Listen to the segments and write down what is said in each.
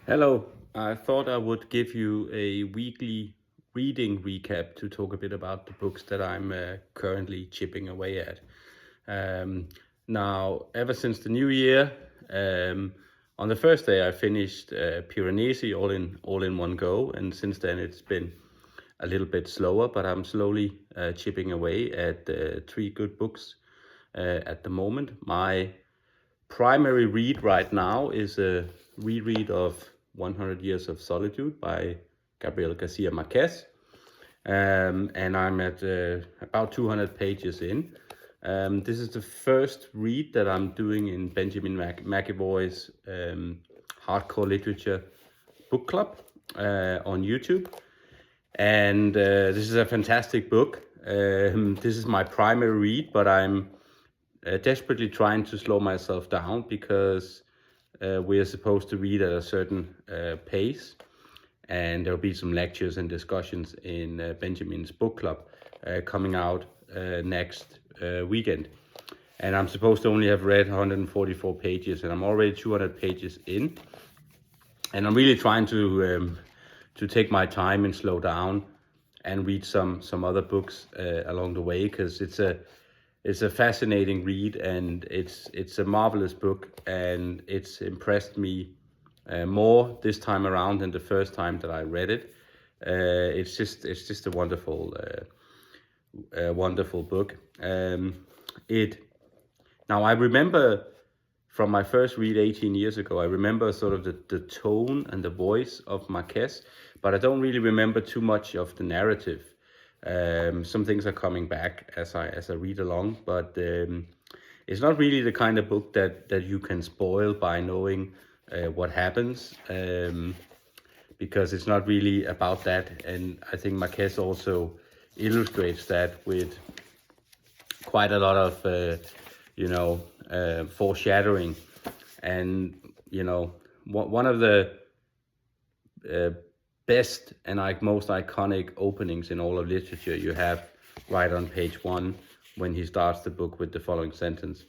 Hello, I thought I would give you a weekly reading recap to talk a bit about the books that I'm currently chipping away at. Um, Now, ever since the new year, on the first day I finished Piranesi all in one go, and since then it's been a little bit slower, but I'm slowly chipping away at three good books at the moment. My primary read right now is a reread of 100 Years of Solitude by Gabriel Garcia Marquez. And I'm at about 200 pages in. This is the first read that I'm doing in Benjamin McAvoy's Hardcore Literature Book Club on YouTube. And this is a fantastic book. This is my primary read, but I'm desperately trying to slow myself down because we are supposed to read at a certain pace, and there'll be some lectures and discussions in Benjamin's book club coming out next weekend. And I'm supposed to only have read 144 pages, and I'm already 200 pages in. And I'm really trying to take my time and slow down and read some other books along the way, because it's a fascinating read, and it's a marvelous book, and it's impressed me more this time around than the first time that I read it. It's just a wonderful book. It Now I remember from my first read 18 years ago, I remember sort of the tone and the voice of Marquez, but I don't really remember too much of the narrative. Some things are coming back as I read along, but it's not really the kind of book that you can spoil by knowing what happens, because it's not really about that. And I think Marquez also illustrates that with quite a lot of foreshadowing. And one of the best and most iconic openings in all of literature you have right on page 1, when he starts the book with the following sentence: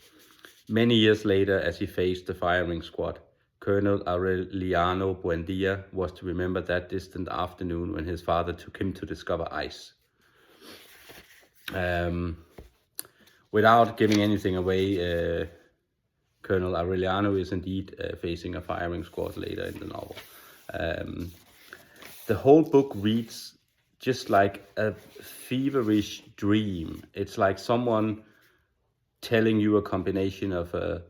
"Many years later, as he faced the firing squad, Colonel Aureliano Buendia was to remember that distant afternoon when his father took him to discover ice." Without giving anything away, Colonel Aureliano is indeed facing a firing squad later in the novel. The whole book reads just like a feverish dream. It's like someone telling you a combination of a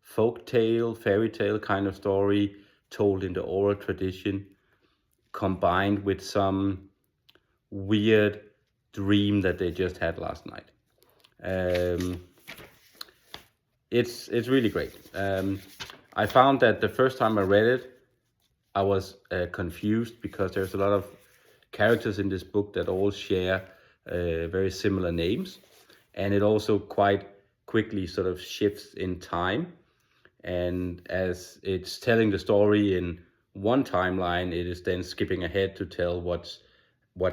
folk tale, fairy tale kind of story told in the oral tradition, combined with some weird dream that they just had last night. It's really great. I found that the first time I read it, I was confused, because there's a lot of characters in this book that all share very similar names, and it also quite quickly sort of shifts in time. And as it's telling the story in one timeline, it is then skipping ahead to tell what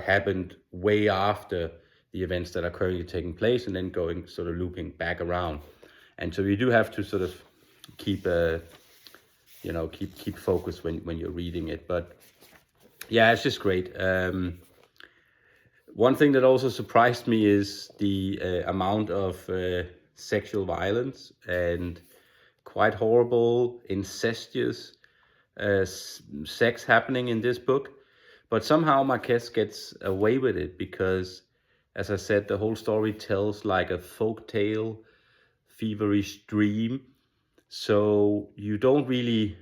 happened way after the events that are currently taking place, and then going sort of looping back around. And so you do have to sort of keep focus when you're reading it. But yeah, it's just great. One thing that also surprised me is the amount of sexual violence and quite horrible, incestuous sex happening in this book. But somehow Marquez gets away with it, because, as I said, the whole story tells like a folk tale, feverish dream. So you don't really,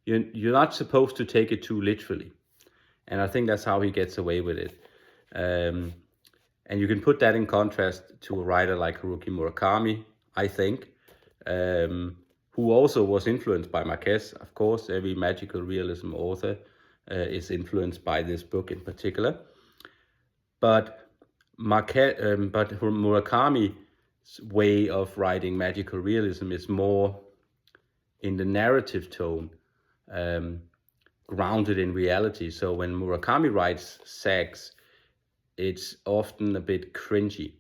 you're not supposed to take it too literally. And I think that's how he gets away with it. And you can put that in contrast to a writer like Haruki Murakami, I think, who also was influenced by Marquez. Of course, every magical realism author is influenced by this book in particular. But Murakami's way of writing magical realism is more in the narrative tone, grounded in reality. So when Murakami writes sex, it's often a bit cringy,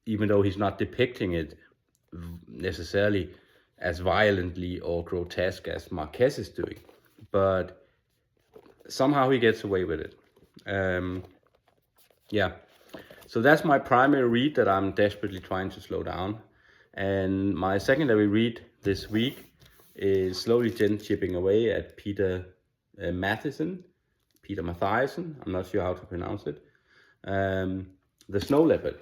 even though he's not depicting it necessarily as violently or grotesque as Marquez is doing, but somehow he gets away with it. Yeah, so that's my primary read that I'm desperately trying to slow down. And my secondary read this week is slowly chipping away at Peter Matthiessen, I'm not sure how to pronounce it. The Snow Leopard,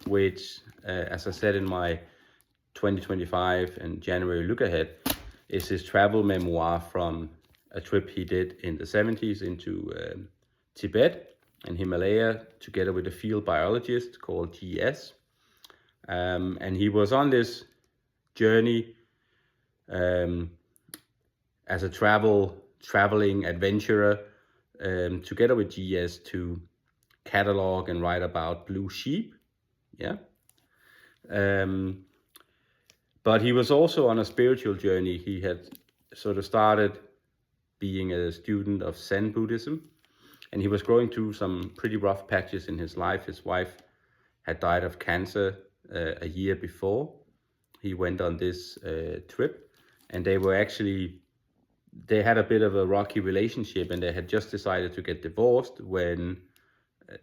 which, as I said in my 2025 and January look ahead, is his travel memoir from a trip he did in the 70s into Tibet and Himalaya together with a field biologist called GS. And he was on this journey as a traveling adventurer together with GS to catalog and write about blue sheep. Yeah. But he was also on a spiritual journey. He had sort of started being a student of Zen Buddhism, and he was going through some pretty rough patches in his life. His wife had died of cancer a year before he went on this trip, and they had a bit of a rocky relationship, and they had just decided to get divorced when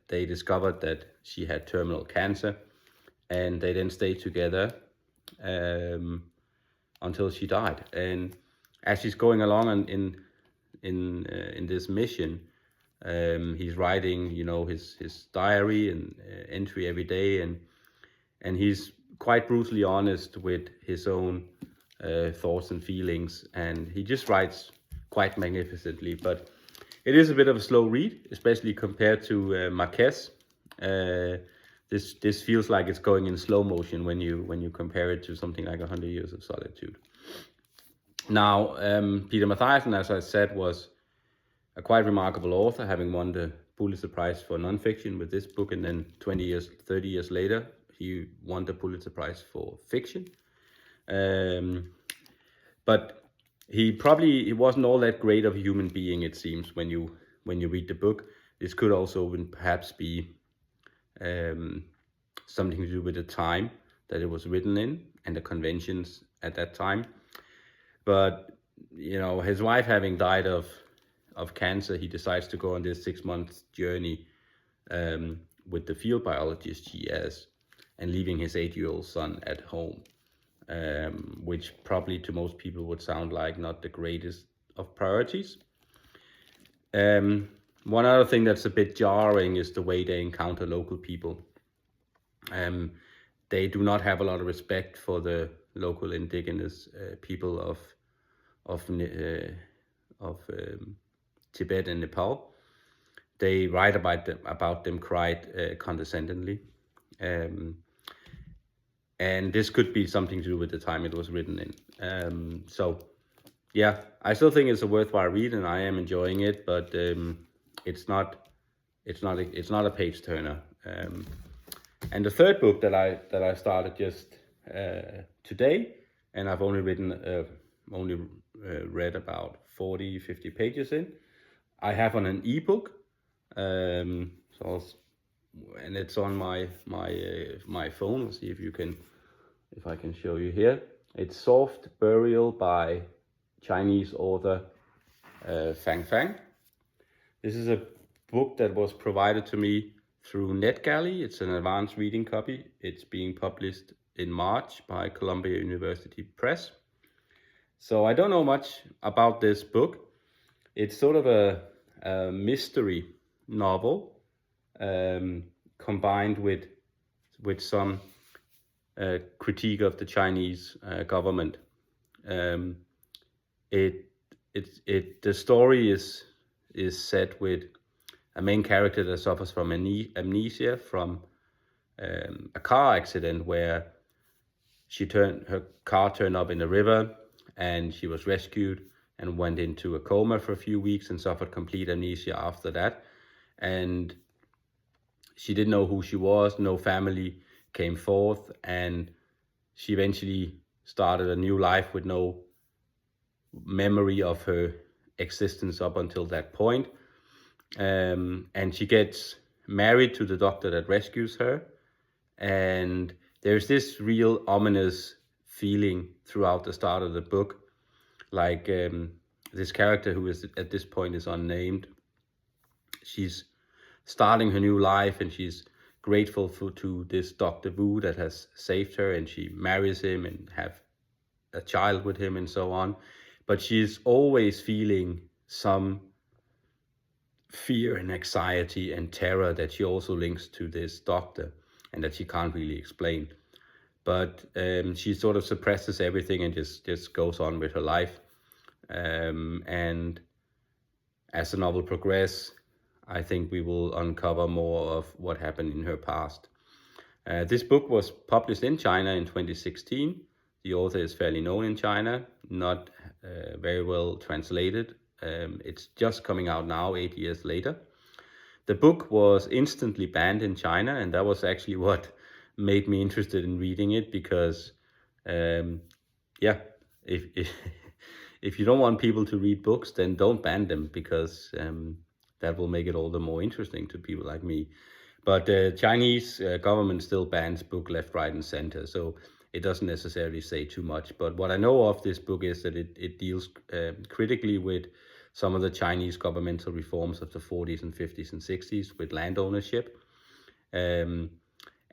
they discovered that she had terminal cancer, and they then stayed together until she died. And as she's going along in this mission, he's writing, his diary and entry every day, and he's quite brutally honest with his own thoughts and feelings, and he just writes quite magnificently. But it is a bit of a slow read, especially compared to Marquez. This feels like it's going in slow motion when you compare it to something like 100 Years of Solitude. Now, Peter Matthiessen, as I said, was a quite remarkable author, having won the Pulitzer Prize for nonfiction with this book, and then 30 years later, he won the Pulitzer Prize for fiction. But he wasn't all that great of a human being, it seems, when you read the book. This could also perhaps be something to do with the time that it was written in and the conventions at that time. But his wife having died of cancer, he decides to go on this 6-month journey with the field biologist GS, and leaving his 8-year-old son at home, which probably to most people would sound like not the greatest of priorities. One other thing that's a bit jarring is the way they encounter local people. They do not have a lot of respect for the local indigenous people of Tibet and Nepal. They write about them quite condescendingly. And this could be something to do with the time it was written in. So yeah, I still think it's a worthwhile read, and I am enjoying it, but it's not a page turner. And the third book that I started just today, and I've only read about 40-50 pages in. I have on an ebook, and it's on my phone. Let's see if I can show you here. It's Soft Burial by Chinese author Fang Fang. This is a book that was provided to me through NetGalley. It's an advanced reading copy. It's being published in March by Columbia University Press. So I don't know much about this book. It's sort of a mystery novel combined with some critique of the Chinese government. The story is set with a main character that suffers from amnesia from a car accident where her car turned up in the river, and she was rescued and went into a coma for a few weeks and suffered complete amnesia after that. And she didn't know who she was, no family came forth, and she eventually started a new life with no memory of her existence up until that point. And she gets married to the doctor that rescues her, and there's this real ominous feeling throughout the start of the book. Like this character, who is at this point is unnamed, she's starting her new life, and she's grateful to this Dr. Wu that has saved her, and she marries him and have a child with him and so on. But she's always feeling some fear and anxiety and terror that she also links to this doctor, and that she can't really explain. But she sort of suppresses everything and just goes on with her life. And as the novel progresses, I think we will uncover more of what happened in her past. This book was published in China in 2016. The author is fairly known in China, not very well translated. It's just coming out now, 8 years later. The book was instantly banned in China, and that was actually what made me interested in reading it, because yeah, if you don't want people to read books, then don't ban them, because that will make it all the more interesting to people like me. But the Chinese government still bans book left, right, and center, so it doesn't necessarily say too much. But what I know of this book is that it deals critically with some of the Chinese governmental reforms of the 40s and 50s and 60s with land ownership. And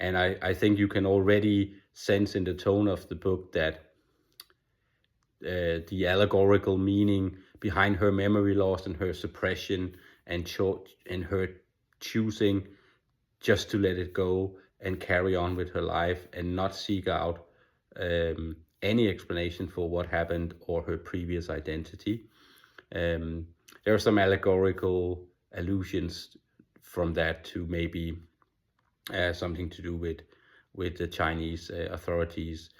I think you can already sense in the tone of the book that the allegorical meaning behind her memory loss and her suppression and her choosing just to let it go and carry on with her life and not seek out any explanation for what happened or her previous identity. There are some allegorical allusions from that to maybe something to do with the Chinese authorities,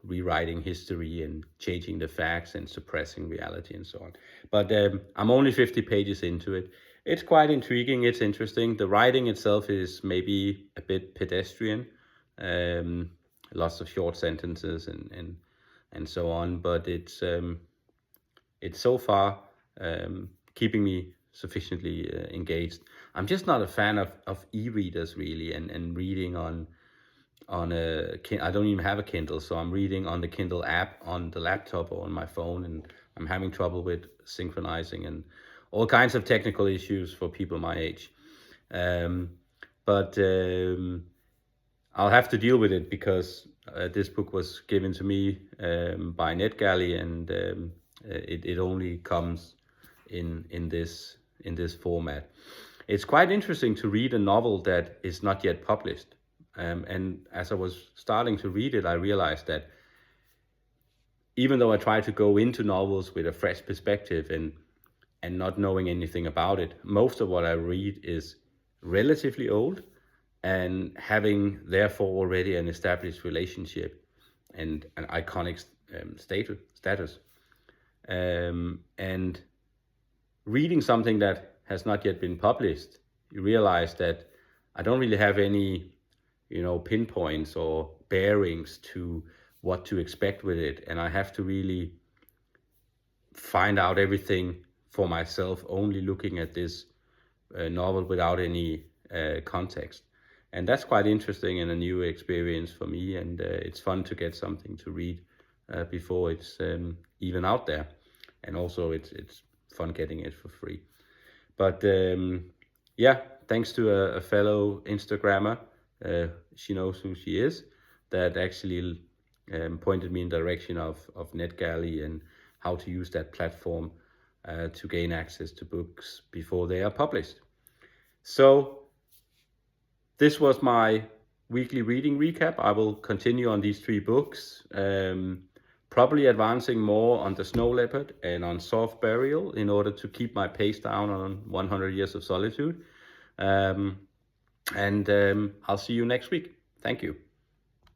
rewriting history and changing the facts and suppressing reality and so on. But I'm only 50 pages into it. It's quite intriguing. It's interesting. The writing itself is maybe a bit pedestrian. Lots of short sentences and so on. But it's so far keeping me sufficiently engaged. I'm just not a fan of e-readers really, and reading on a I don't even have a Kindle, so I'm reading on the Kindle app on the laptop or on my phone, and I'm having trouble with synchronizing and all kinds of technical issues for people my age. But I'll have to deal with it, because this book was given to me by NetGalley, and it only comes in this format. It's quite interesting to read a novel that is not yet published. And as I was starting to read it, I realized that even though I try to go into novels with a fresh perspective and not knowing anything about it, most of what I read is relatively old and having therefore already an established relationship and an iconic status. And reading something that has not yet been published, you realize that I don't really have any pinpoints or bearings to what to expect with it, and I have to really find out everything for myself, only looking at this novel without any context. And that's quite interesting and a new experience for me, and it's fun to get something to read before it's even out there, and also it's fun getting it for free. But yeah, thanks to a fellow Instagrammer, she knows who she is, that actually pointed me in the direction of NetGalley and how to use that platform to gain access to books before they are published. So this was my weekly reading recap. I will continue on these 3 books, probably advancing more on the Snow Leopard and on Soft Burial in order to keep my pace down on 100 Years of Solitude. And I'll see you next week. Thank you.